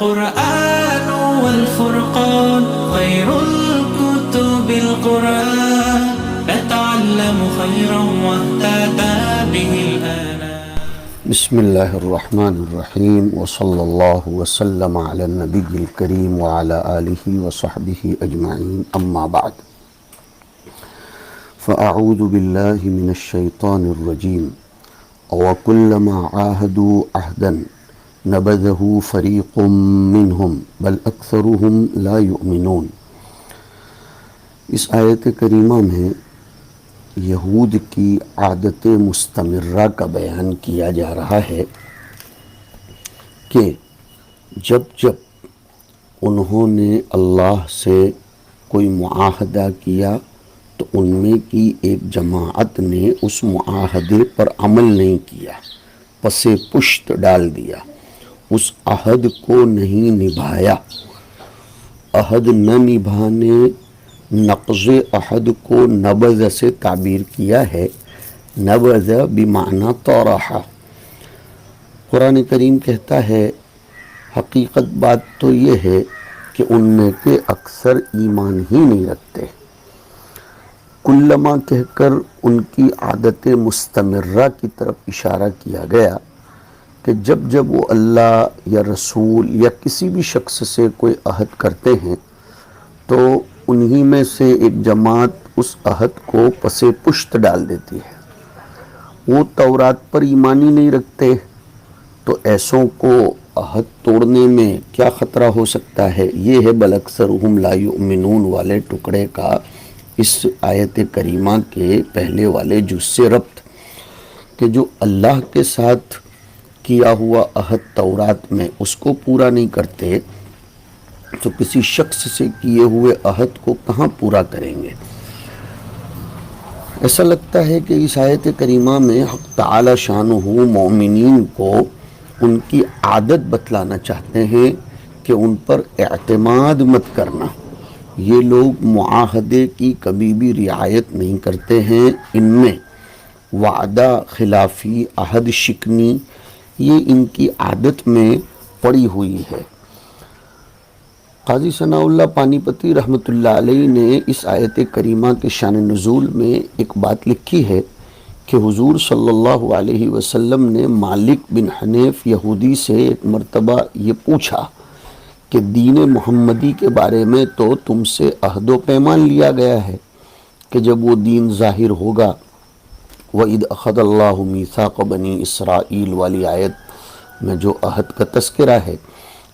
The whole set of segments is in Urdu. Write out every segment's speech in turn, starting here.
القرآن والفرقان خير الكتب القرآن نتعلم خيرا واهتدى به الآنام. بسم اللہ الرحمن الرحیم وصلی اللہ وسلم علی النبی الکریم وعلی آلہ وصحبہ اجمعین اما بعد فاعوذ باللہ من الشیطان الرجیم وکلما عاہدوا عہدا نبذہ فریق منہم بل اکثرہم لا یؤمنون۔ اس آیت کریمہ میں یہود کی عادت مستمرہ کا بیان کیا جا رہا ہے کہ جب انہوں نے اللہ سے کوئی معاہدہ کیا تو ان میں کی ایک جماعت نے اس معاہدے پر عمل نہیں کیا، پس پشت ڈال دیا، اس عہد کو نہیں نبھایا۔ عہد نہ نبھانے، نقض عہد کو نبذ سے تعبیر کیا ہے۔ نبذ بمعنی طرح۔ قرآن کریم کہتا ہے حقیقت بات تو یہ ہے کہ ان میں کے اکثر ایمان ہی نہیں رکھتے۔ کلما کہہ کر ان کی عادت مستمرہ کی طرف اشارہ کیا گیا کہ جب وہ اللہ یا رسول یا کسی بھی شخص سے کوئی عہد کرتے ہیں تو انہی میں سے ایک جماعت اس عہد کو پس پشت ڈال دیتی ہے۔ وہ تورات پر ایمانی نہیں رکھتے تو ایسوں کو عہد توڑنے میں کیا خطرہ ہو سکتا ہے؟ یہ ہے بل اکثرہم لا یؤمنون والے ٹکڑے کا اس آیت کریمہ کے پہلے والے جز سے ربط، کہ جو اللہ کے ساتھ کیا ہوا عہد تورات میں اس کو پورا نہیں کرتے تو کسی شخص سے کیے ہوئے عہد کو کہاں پورا کریں گے؟ ایسا لگتا ہے کہ اس آیت کریمہ میں حق تعالی شانہ مومنین کو ان کی عادت بتلانا چاہتے ہیں کہ ان پر اعتماد مت کرنا۔ یہ لوگ معاہدے کی کبھی بھی رعایت نہیں کرتے ہیں، ان میں وعدہ خلافی، عہد شکنی، یہ ان کی عادت میں پڑی ہوئی ہے۔ قاضی ثناء اللہ پانی پتی رحمۃ اللہ علیہ نے اس آیت کریمہ کے شان نزول میں ایک بات لکھی ہے کہ حضور صلی اللہ علیہ وسلم نے مالک بن حنیف یہودی سے ایک مرتبہ یہ پوچھا کہ دین محمدی کے بارے میں تو تم سے عہد و پیمان لیا گیا ہے کہ جب وہ دین ظاہر ہوگا، وَإِذْ أَخَذَ اللَّهُ مِيثَاقَ بَنِي إِسْرَائِيل والی آیت میں جو عہد کا تذکرہ ہے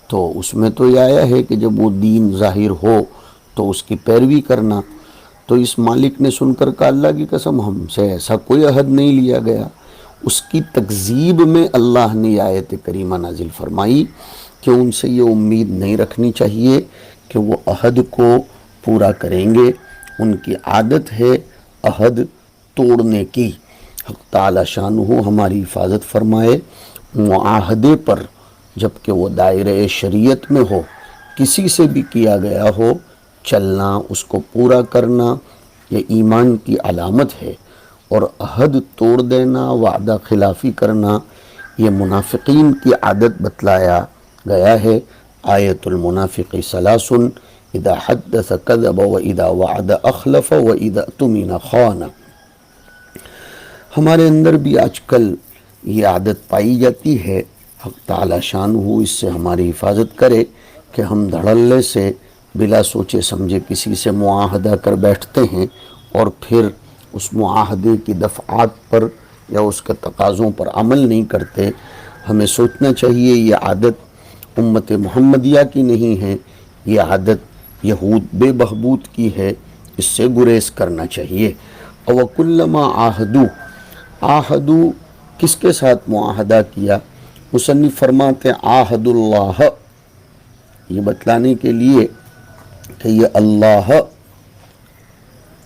تو اس میں تو یہ آیا ہے کہ جب وہ دین ظاہر ہو تو اس کی پیروی کرنا۔ تو اس مالک نے سن کر کہا اللہ کی قسم ہم سے ایسا کوئی عہد نہیں لیا گیا۔ اس کی تکذیب میں اللہ نے آیت کریمہ نازل فرمائی کہ ان سے یہ امید نہیں رکھنی چاہیے کہ وہ عہد کو پورا کریں گے، ان کی عادت ہے عہد توڑنے کی۔ حق تعالی شانہ ہماری حفاظت فرمائے۔ معاہدے پر جبکہ وہ دائرہ شریعت میں ہو، کسی سے بھی کیا گیا ہو، چلنا، اس کو پورا کرنا یہ ایمان کی علامت ہے، اور عہد توڑ دینا، وعدہ خلافی کرنا یہ منافقین کی عادت بتلایا گیا ہے۔ آیت المنافق ثلاث اذا حدث کذب واذا وعد اخلف واذا اؤتمن خان۔ ہمارے اندر بھی آج کل یہ عادت پائی جاتی ہے۔ حق تعالی شانہ اس سے ہماری حفاظت کرے کہ ہم دھڑلے سے بلا سوچے سمجھے کسی سے معاہدہ کر بیٹھتے ہیں اور پھر اس معاہدے کی دفعات پر یا اس کے تقاضوں پر عمل نہیں کرتے۔ ہمیں سوچنا چاہیے یہ عادت امت محمدیہ کی نہیں ہے، یہ عادت یہود بے بہبود کی ہے، اس سے گریز کرنا چاہیے۔ وَكُلَّمَا عَاهَدُوا، عاہدو کس کے ساتھ معاہدہ کیا؟ مصنف فرماتے ہیں عاہد اللہ، یہ بتلانے کے لیے کہ یہ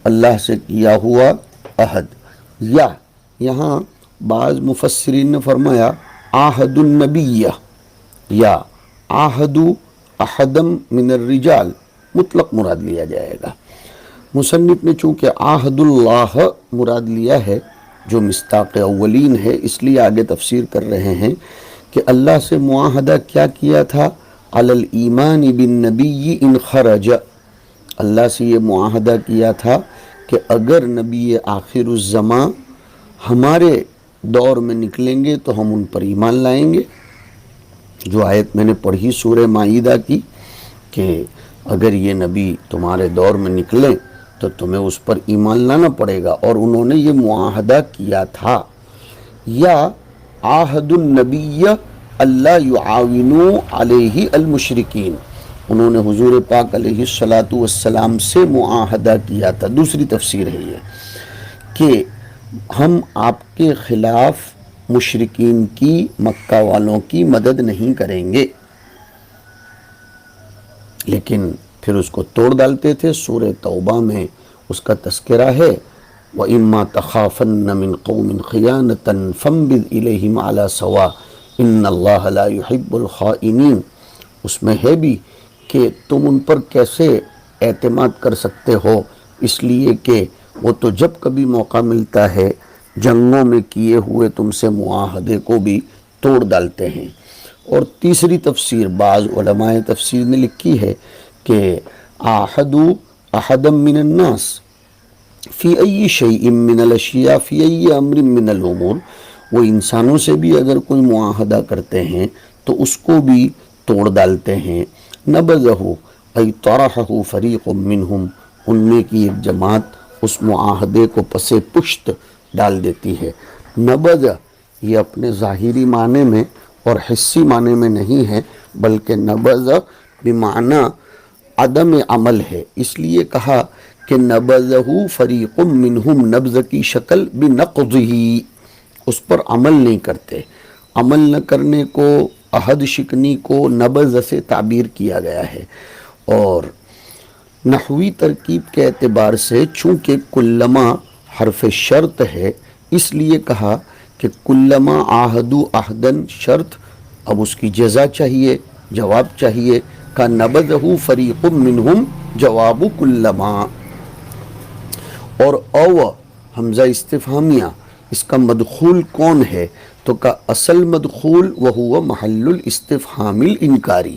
اللہ سے کیا ہوا عہد، یا یہاں بعض مفسرین نے فرمایا عاہد النبی یا عاہد احدم من الرجال، مطلق مراد لیا جائے گا۔ مصنف نے چونکہ عاہد اللہ مراد لیا ہے جو مصداق اولین ہے، اس لیے آگے تفسیر کر رہے ہیں کہ اللہ سے معاہدہ کیا کیا تھا؟ علی الایمان بالنبی ان خرج، اللہ سے یہ معاہدہ کیا تھا کہ اگر نبی آخر الزماں ہمارے دور میں نکلیں گے تو ہم ان پر ایمان لائیں گے. جو آیت میں نے پڑھی سورہ مائدہ کی کہ اگر یہ نبی تمہارے دور میں نکلیں تو تمہیں اس پر ایمان لانا پڑے گا، اور انہوں نے یہ معاہدہ کیا تھا. یا عہد النبی اللہ یعاونوا علیہ المشرکین، انہوں نے حضور پاک علیہ الصلاۃ والسلام سے معاہدہ کیا تھا. دوسری تفسیر ہے یہ کہ ہم آپ کے خلاف مشرکین کی، مکہ والوں کی مدد نہیں کریں گے، لیکن پھر اس کو توڑ ڈالتے تھے. سورہ توبہ میں اس کا تذکرہ ہے، وَإِمَّا تَخَافَنَّ مِن قَوْمٍ خِيَانَةً فَانبِذْ إِلَيْهِمْ عَلَى سَوَاءٍ إِنَّ اللَّهَ لَا يُحِبُّ الْخَائِنِينَ. اس میں ہے بھی کہ تم ان پر کیسے اعتماد کر سکتے ہو، اس لیے کہ وہ تو جب کبھی موقع ملتا ہے جنگوں میں کیے ہوئے تم سے معاہدے کو بھی توڑ ڈالتے ہیں. اور تیسری تفسیر بعض علماء تفسیر نے لکھی ہے کہ عاہدوا احدا من الناس فی ای شیء من الاشیاء فی ای امر من الامور، وہ انسانوں سے بھی اگر کوئی معاہدہ کرتے ہیں تو اس کو بھی توڑ ڈالتے ہیں. نبذہ ای طرحہ فریق منہم، ان میں کی ایک جماعت اس معاہدے کو پس پشت ڈال دیتی ہے. نبذ یہ اپنے ظاہری معنی میں اور حسی معنی میں نہیں ہے، بلکہ نبذ بمعنی عدم عمل ہے. اس لیے کہا کہ نبذہ فریق منہم، نبذ کی شکل بنقضہ، اس پر عمل نہیں کرتے. عمل نہ کرنے کو، عہد شکنی کو نبذ سے تعبیر کیا گیا ہے. اور نحوی ترکیب کے اعتبار سے چونکہ کلما حرف شرط ہے، اس لیے کہا کہ کلما عاہدوا عہدن شرط، اب اس کی جزا چاہیے، جواب چاہیے. کا نبذہ فریق منہم جواب کلما. اور او حمزہ استفہامیہ، اس کا مدخول کون ہے؟ تو کا اصل مدخول وہو محل الاستفہام الانکاری،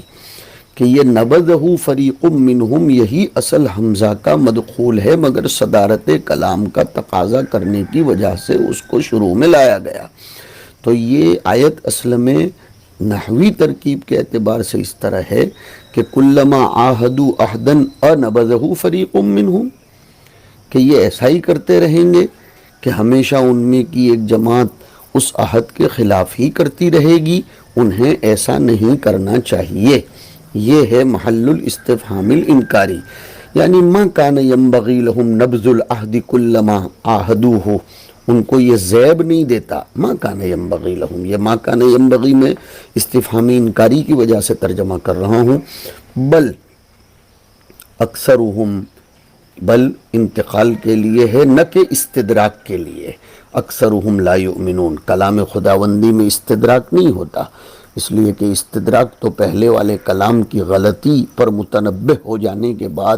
کہ یہ نبذہ فریق منہم یہی اصل حمزہ کا مدخول ہے، مگر صدارت کلام کا تقاضا کرنے کی وجہ سے اس کو شروع میں لایا گیا. تو یہ آیت اصل میں نحوی ترکیب کے اعتبار سے اس طرح ہے کہ کلما عاہدوا عہدا انبذہ فریق منہم، کہ یہ ایسا ہی کرتے رہیں گے کہ ہمیشہ ان میں کی ایک جماعت اس عہد کے خلاف ہی کرتی رہے گی. انہیں ایسا نہیں کرنا چاہیے. یہ ہے محل الاستفہام الانکاری، یعنی ما کان ینبغی لہم نبذ العہد کلما عاہدوہ، ان کو یہ زیب نہیں دیتا. ما کان ینبغی لہم، یہ ما کان ینبغی میں استفہامی انکاری کی وجہ سے ترجمہ کر رہا ہوں. بل اکثرہم، بل انتقال کے لیے ہے، نہ کہ استدراک کے لیے. اکثرہم لا یؤمنون، کلام خداوندی میں استدراک نہیں ہوتا، اس لیے کہ استدراک تو پہلے والے کلام کی غلطی پر متنبہ ہو جانے کے بعد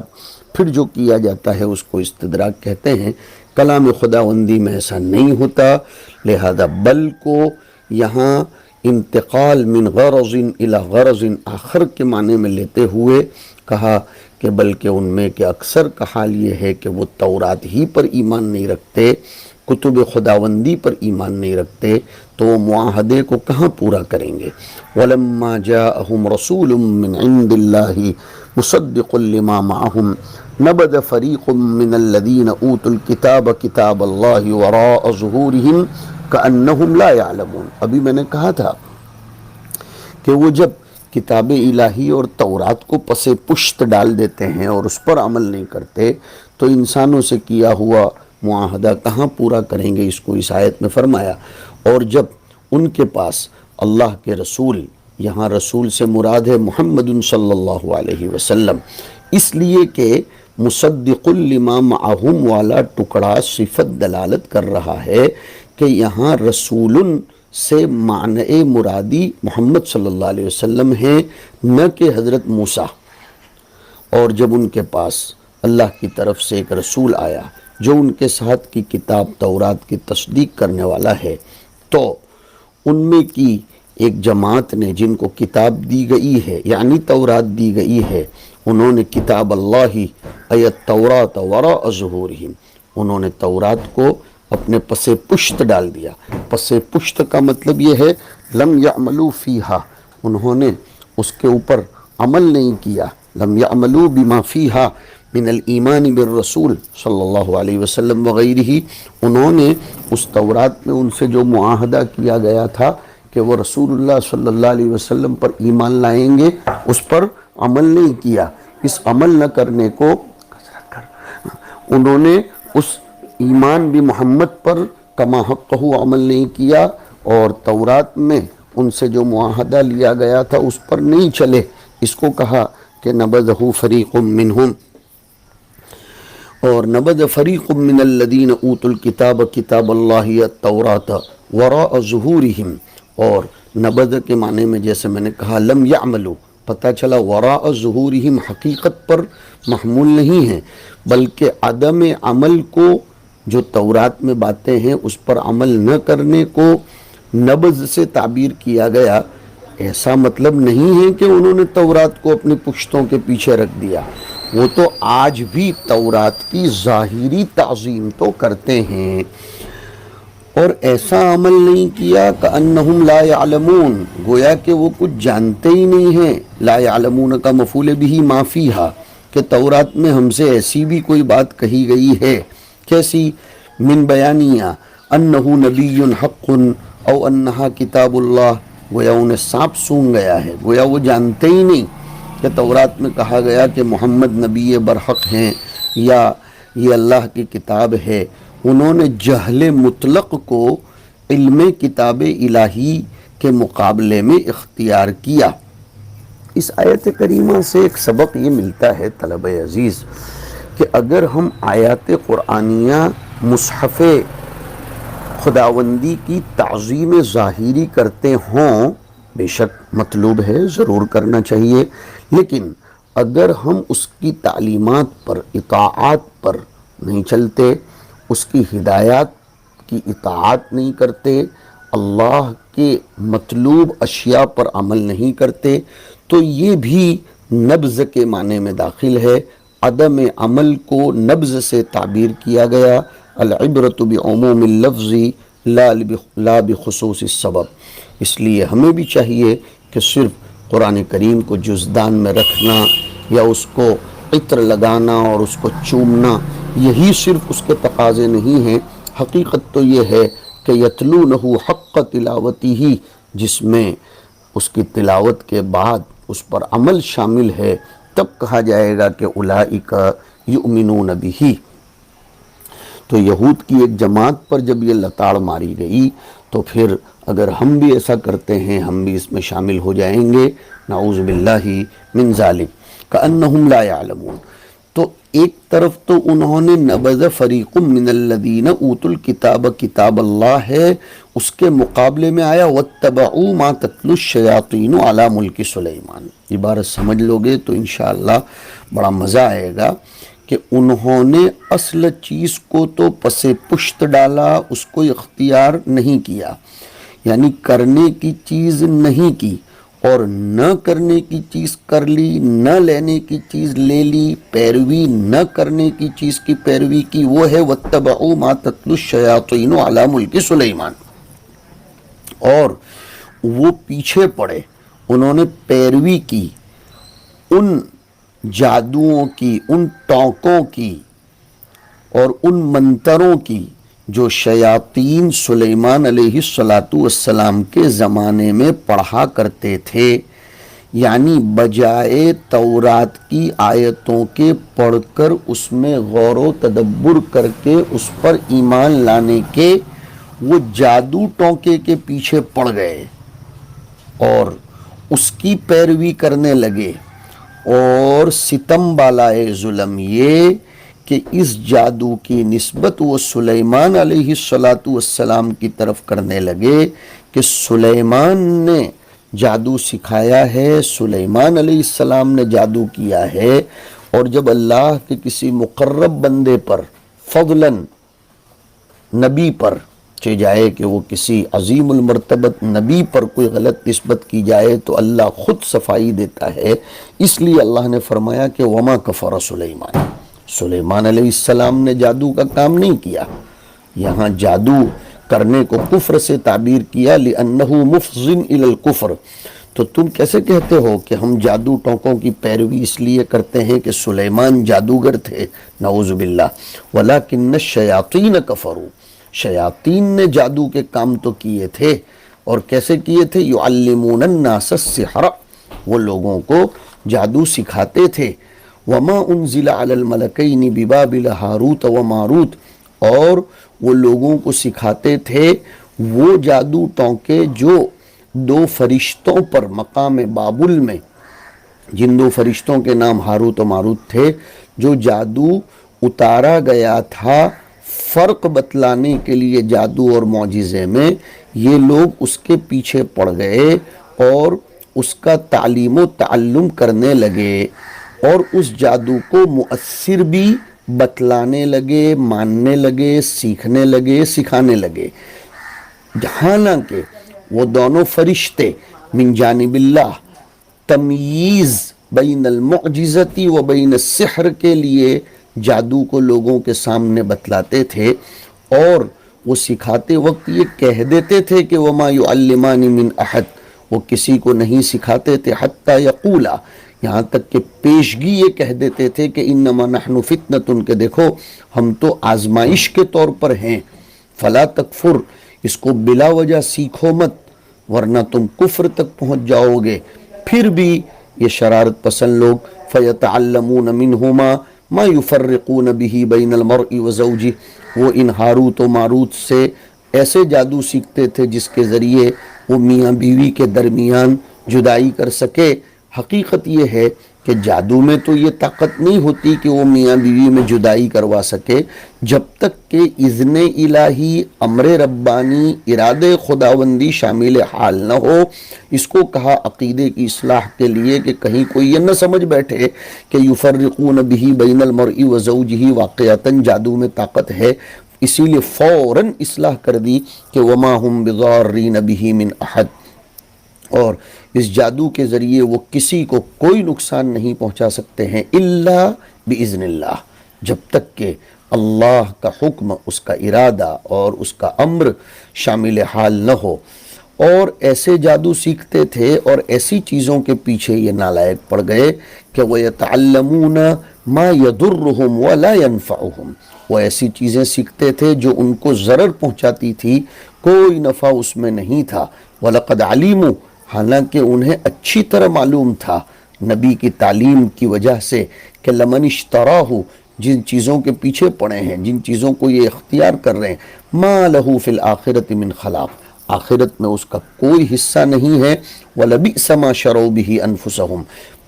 پھر جو کیا جاتا ہے اس کو استدراک کہتے ہیں. کلام خداوندی میں ایسا نہیں ہوتا. لہذا بل کو یہاں انتقال من غرض الی غرض آخر کے معنی میں لیتے ہوئے کہا کہ بلکہ ان میں کہ اکثر کا حال یہ ہے کہ وہ تورات ہی پر ایمان نہیں رکھتے، کتب خداوندی پر ایمان نہیں رکھتے، تو وہ معاہدے کو کہاں پورا کریں گے. وَلَمَّا جَاءَهُمْ رَسُولٌ مِّنْ عِنْدِ اللَّهِ مُصَدِّقٌ لِّمَا مَعَهُمْ نَبَذَ فَرِيقٌ مِّنَ الَّذِينَ أُوتُوا الْكِتَابَ كِتَابَ اللَّهِ وَرَاءَ ظُهُورِهِمْ كَأَنَّهُمْ لَا يَعْلَمُونَ. ابھی میں نے کہا تھا کہ وہ جب کتاب الہی اور تورات کو پس پشت ڈال دیتے ہیں اور اس پر عمل نہیں کرتے، تو انسانوں سے کیا ہوا معاہدہ کہاں پورا کریں گے. اس کو اس آیت میں فرمایا. اور جب ان کے پاس اللہ کے رسول، یہاں رسول سے مراد ہے محمد صلی اللہ علیہ وسلم، اس لیے کہ مصدق لما معہم والا ٹکڑا صفت دلالت کر رہا ہے کہ یہاں رسول سے معنی مرادی محمد صلی اللہ علیہ وسلم ہیں، نہ کہ حضرت موسیٰ. اور جب ان کے پاس اللہ کی طرف سے ایک رسول آیا جو ان کے ساتھ کی کتاب تورات کی تصدیق کرنے والا ہے، تو ان میں کی ایک جماعت نے جن کو کتاب دی گئی ہے یعنی تورات دی گئی ہے، انہوں نے کتاب اللہ ایت توراۃ وراء ظہورہم، انہوں نے تورات کو اپنے پس پشت ڈال دیا۔ پس پشت کا مطلب یہ ہے لم یعملوا فیہا، انہوں نے اس کے اوپر عمل نہیں کیا، لم یعملوا بما فیہا من الایمان بالرسول صلی اللہ علیہ وسلم وغیرہ، انہوں نے اس تورات میں ان سے جو معاہدہ کیا گیا تھا کہ وہ رسول اللہ صلی اللہ علیہ وسلم پر ایمان لائیں گے، اس پر عمل نہیں کیا۔ اس عمل نہ کرنے کو انہوں نے اس ایمان بھی محمد پر کما حقہ عمل نہیں کیا، اور تورات میں ان سے جو معاہدہ لیا گیا تھا اس پر نہیں چلے۔ اس کو کہا کہ نبذہ فریق منہم، اور نبذ فریق من الذین اوتوا الکتاب کتاب اللہ التوراۃ وراء ظہورہم، اور نبذ کے معنی میں جیسے میں نے کہا لم یعملوا، پتہ چلا وراء ظہورہم حقیقت پر محمول نہیں ہے، بلکہ عدم عمل کو، جو تورات میں باتیں ہیں اس پر عمل نہ کرنے کو نبذ سے تعبیر کیا گیا۔ ایسا مطلب نہیں ہے کہ انہوں نے تورات کو اپنے پشتوں کے پیچھے رکھ دیا، وہ تو آج بھی تورات کی ظاہری تعظیم تو کرتے ہیں، اور ایسا عمل نہیں کیا کأنہم لا یعلمون، گویا کہ وہ کچھ جانتے ہی نہیں ہیں۔ لا یعلمون کا مفعول بہ ما فیہا، کہ تورات میں ہم سے ایسی بھی کوئی بات کہی گئی ہے، کیسی؟ من بیانیہ انہ نبی حق او انہا کتاب اللہ، گویا انہیں سانپ سونگ گیا ہے، گویا وہ جانتے ہی نہیں کہ تورات میں کہا گیا کہ محمد نبی برحق ہیں یا یہ اللہ کی کتاب ہے۔ انہوں نے جہل مطلق کو علم کتاب الہی کے مقابلے میں اختیار کیا۔ اس آیت کریمہ سے ایک سبق یہ ملتا ہے طلبہ عزیز کہ اگر ہم آیات قرآنیہ مصحف خداوندی کی تعظیم ظاہری کرتے ہوں، بے شک مطلوب ہے، ضرور کرنا چاہیے، لیکن اگر ہم اس کی تعلیمات پر، اطاعات پر نہیں چلتے، اس کی ہدایات کی اطاعت نہیں کرتے، اللہ کے مطلوب اشیاء پر عمل نہیں کرتے، تو یہ بھی نبذ کے معنی میں داخل ہے۔ عدم عمل کو نبذ سے تعبیر کیا گیا۔ العبرۃ بعموم اللفظ لا بخصوص السبب، اس لیے ہمیں بھی چاہیے کہ صرف قرآن کریم کو جزدان میں رکھنا یا اس کو عطر لگانا اور اس کو چومنا، یہی صرف اس کے تقاضے نہیں ہیں۔ حقیقت تو یہ ہے کہ یتلونہ حق تلاوتہ، جس میں اس کی تلاوت کے بعد اس پر عمل شامل ہے، تب کہا جائے گا کہ اولئک یؤمنون بہ۔ تو یہود کی ایک جماعت پر جب یہ لتاڑ ماری گئی تو پھر اگر ہم بھی ایسا کرتے ہیں ہم بھی اس میں شامل ہو جائیں گے، نعوذ باللہ من ذالک، کأنہم لا یعلمون۔ تو ایک طرف تو انہوں نے نبذ فریق من الذین اوتوا الکتاب کتاب اللہ ہے، اس کے مقابلے میں آیا واتبعوا ما تتلو الشیاطین علی ملک سلیمان۔ عبارت سمجھ لوگے تو انشاءاللہ بڑا مزہ آئے گا کہ انہوں نے اصل چیز کو تو پس پشت ڈالا، اس کو اختیار نہیں کیا، یعنی کرنے کی چیز نہیں کی، اور نہ کرنے کی چیز کر لی، نہ لینے کی چیز لے لی، پیروی نہ کرنے کی چیز کی پیروی کی، وہ ہے واتبعوا ما تتلو الشیاطین علی ملک سلیمان۔ اور وہ پیچھے پڑے، انہوں نے پیروی کی ان جادوؤں کی، ان ٹونکوں کی اور ان منتروں کی جو شیاطین سلیمان علیہ السلام کے زمانے میں پڑھا کرتے تھے، یعنی بجائے تورات کی آیتوں کے پڑھ کر اس میں غور و تدبر کر کے اس پر ایمان لانے کے، وہ جادو ٹونکے کے پیچھے پڑ گئے اور اس کی پیروی کرنے لگے۔ اور ستم بالائے ظلم یہ کہ اس جادو کی نسبت وہ سلیمان علیہ السلام کی طرف کرنے لگے کہ سلیمان نے جادو سکھایا ہے، سلیمان علیہ السلام نے جادو کیا ہے، اور جب اللہ کے کسی مقرب بندے پر، فضلاً نبی پر، سوچے جائے کہ وہ کسی عظیم المرتبت نبی پر کوئی غلط نسبت کی جائے تو اللہ خود صفائی دیتا ہے. اس لیے اللہ نے فرمایا کہ وما کفر سلیمان، سلیمان علیہ السلام نے جادو کا کام نہیں کیا. یہاں جادو کرنے کو کفر سے تعبیر کیا، لأنہ مفضٍ الی الکفر. تو تم کیسے کہتے ہو کہ ہم جادو ٹونکوں کی پیروی اس لیے کرتے ہیں کہ سلیمان جادوگر تھے؟ نعوذ باللہ. ولکن الشیاطین کفروا، شیاطین نے جادو کے کام تو کیے تھے. اور کیسے کیے تھے؟ یعلمون الناس السحر، وہ لوگوں کو جادو سکھاتے تھے. وما انزل علی الملکین ببابل ہاروت و ماروت، اور وہ لوگوں کو سکھاتے تھے وہ جادو ٹونکے جو دو فرشتوں پر مقام بابل میں، جن دو فرشتوں کے نام ہاروت و ماروت تھے، جو جادو اتارا گیا تھا فرق بتلانے کے لیے جادو اور معجزے میں. یہ لوگ اس کے پیچھے پڑ گئے اور اس کا تعلیم و تعلم کرنے لگے اور اس جادو کو مؤثر بھی بتلانے لگے، ماننے لگے، سیکھنے لگے، سکھانے لگے. حالانکہ وہ دونوں فرشتے من جانب اللہ تمییز بین المعجزتی و بین السحر کے لیے جادو کو لوگوں کے سامنے بتلاتے تھے، اور وہ سکھاتے وقت یہ کہہ دیتے تھے کہ وما یعلمان من احد، وہ کسی کو نہیں سکھاتے تھے حتی یقولا، یہاں تک کہ پیشگی یہ کہہ دیتے تھے کہ انما نحن فتنۃ، کہ دیکھو ہم تو آزمائش کے طور پر ہیں. فلا تکفر، اس کو بلا وجہ سیکھو مت ورنہ تم کفر تک پہنچ جاؤ گے. پھر بھی یہ شرارت پسند لوگ فیتعلمون منہما ما یفرقون به بین المرء وزوجہ، وہ ان ہاروت و ماروت سے ایسے جادو سیکھتے تھے جس کے ذریعے وہ میاں بیوی کے درمیان جدائی کر سکے. حقیقت یہ ہے کہ جادو میں تو یہ طاقت نہیں ہوتی کہ وہ میاں بیوی میں جدائی کروا سکے، جب تک کہ اذن الہی، امر ربانی، ارادے خداوندی شامل حال نہ ہو. اس کو کہا عقیدے کی اصلاح کے لیے کہ کہیں کوئی یہ نہ سمجھ بیٹھے کہ یفرقون به بین المرء وزوجہ واقعتاً جادو میں طاقت ہے. اسی لیے فوراً اصلاح کر دی کہ وما هم بضارین به من احد، اور اس جادو کے ذریعے وہ کسی کو کوئی نقصان نہیں پہنچا سکتے ہیں الا باذن اللہ، جب تک کہ اللہ کا حکم، اس کا ارادہ اور اس کا امر شامل حال نہ ہو. اور ایسے جادو سیکھتے تھے اور ایسی چیزوں کے پیچھے یہ نالائق پڑ گئے کہ وَيَتَعَلَّمُونَ مَا يَضُرُّهُمْ وَلَا يَنْفَعُهُمْ، وہ ایسی چیزیں سیکھتے تھے جو ان کو ضرر پہنچاتی تھی، کوئی نفع اس میں نہیں تھا. وَلَقَدْ عَلِمُوا، حالانکہ انہیں اچھی طرح معلوم تھا نبی کی تعلیم کی وجہ سے کہ لمن اشتراہ، جن چیزوں کے پیچھے پڑے ہیں، جن چیزوں کو یہ اختیار کر رہے ہیں، ما لہ فی الآخرۃ من خلاق، آخرت میں اس کا کوئی حصہ نہیں ہے. وَلَبِئْسَ مَا شَرَوْا بِهِ أَنفُسَهُمْ،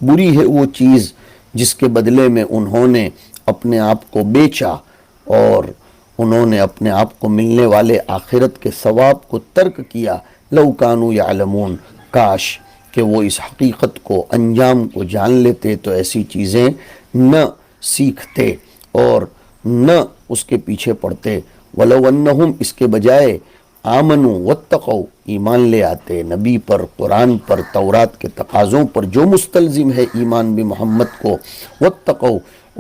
بری ہے وہ چیز جس کے بدلے میں انہوں نے اپنے آپ کو بیچا اور انہوں نے اپنے آپ کو ملنے والے آخرت کے ثواب کو ترک کیا. لَوْ كَانُوا يَعْلَمُونَ، کاش کہ وہ اس حقیقت کو، انجام کو جان لیتے تو ایسی چیزیں نہ سیکھتے اور نہ اس کے پیچھے پڑتے. وَلَوْ أَنَّهُمْ، اس کے بجائے آمنوا واتقوا، ایمان لے آتے نبی پر، قرآن پر، تورات کے تقاضوں پر جو مستلزم ہے ایمان بمحمد کو، واتقوا،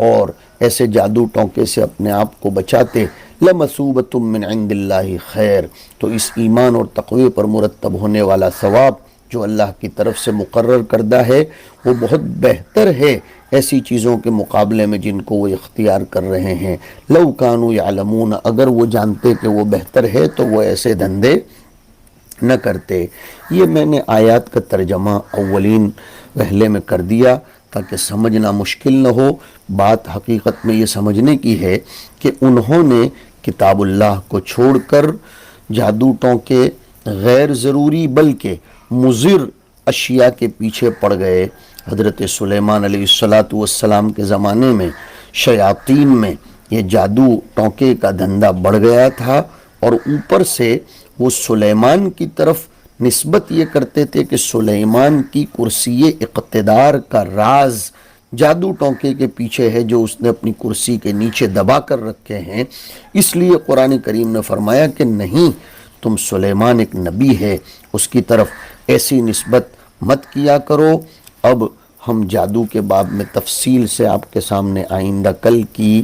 اور ایسے جادو ٹونکے سے اپنے آپ کو بچاتے. لَمَثُوبَةٌ مِّنْ عِنْدِ اللَّهِ خَيْرٌ، تو اس ایمان اور تقوی پر مرتب ہونے والا ثواب جو اللہ کی طرف سے مقرر کردہ ہے وہ بہت بہتر ہے ایسی چیزوں کے مقابلے میں جن کو وہ اختیار کر رہے ہیں. لو کانوا یعلمون، اگر وہ جانتے کہ وہ بہتر ہے تو وہ ایسے دھندے نہ کرتے. یہ میں نے آیات کا ترجمہ اولین وہلے میں کر دیا تاکہ سمجھنا مشکل نہ ہو. بات حقیقت میں یہ سمجھنے کی ہے کہ انہوں نے کتاب اللہ کو چھوڑ کر جادو ٹونکے، غیر ضروری بلکہ مضر اشیاء کے پیچھے پڑ گئے. حضرت سلیمان علیہ السلام کے زمانے میں شیاطین میں یہ جادو ٹونکے کا دھندا بڑھ گیا تھا، اور اوپر سے وہ سلیمان کی طرف نسبت یہ کرتے تھے کہ سلیمان کی کرسی اقتدار کا راز جادو ٹونکے کے پیچھے ہے جو اس نے اپنی کرسی کے نیچے دبا کر رکھے ہیں، اس لیے قرآن کریم نے فرمایا کہ نہیں، تم سلیمان ایک نبی ہے، اس کی طرف ایسی نسبت مت کیا کرو۔ اب ہم جادو کے باب میں تفصیل سے آپ کے سامنے آئندہ کل کی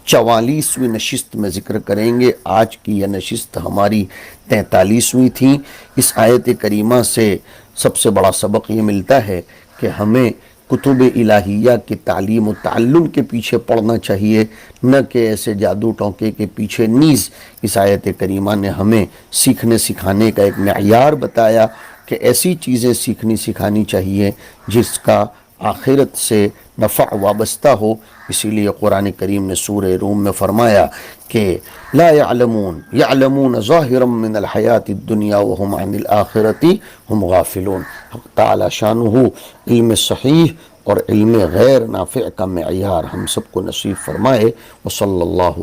44ویں نشست میں ذکر کریں گے۔ آج کی یہ نشست ہماری 43ویں تھی۔ اس آیت کریمہ سے سب سے بڑا سبق یہ ملتا ہے کہ ہمیں کتب الہیہ کی تعلیم و تعلم کے پیچھے پڑنا چاہیے، نہ کہ ایسے جادو ٹونکے کے پیچھے۔ نیز اس آیت کریمہ نے ہمیں سیکھنے سکھانے کا ایک معیار بتایا کہ ایسی چیزیں سیکھنی سکھانی چاہیے جس کا آخرت سے نفع وابستہ ہو۔ اسی لیے قرآن کریم نے سورہ روم میں فرمایا کہ لا یعلمون ظاہرا من الحیات الدنیا وهم عن الآخرت هم غافلون۔ حق تعالی شانہ علم صحیح اور علم غیر نافع کا معیار ہم سب کو نصیب فرمائے۔ وصلی اللہ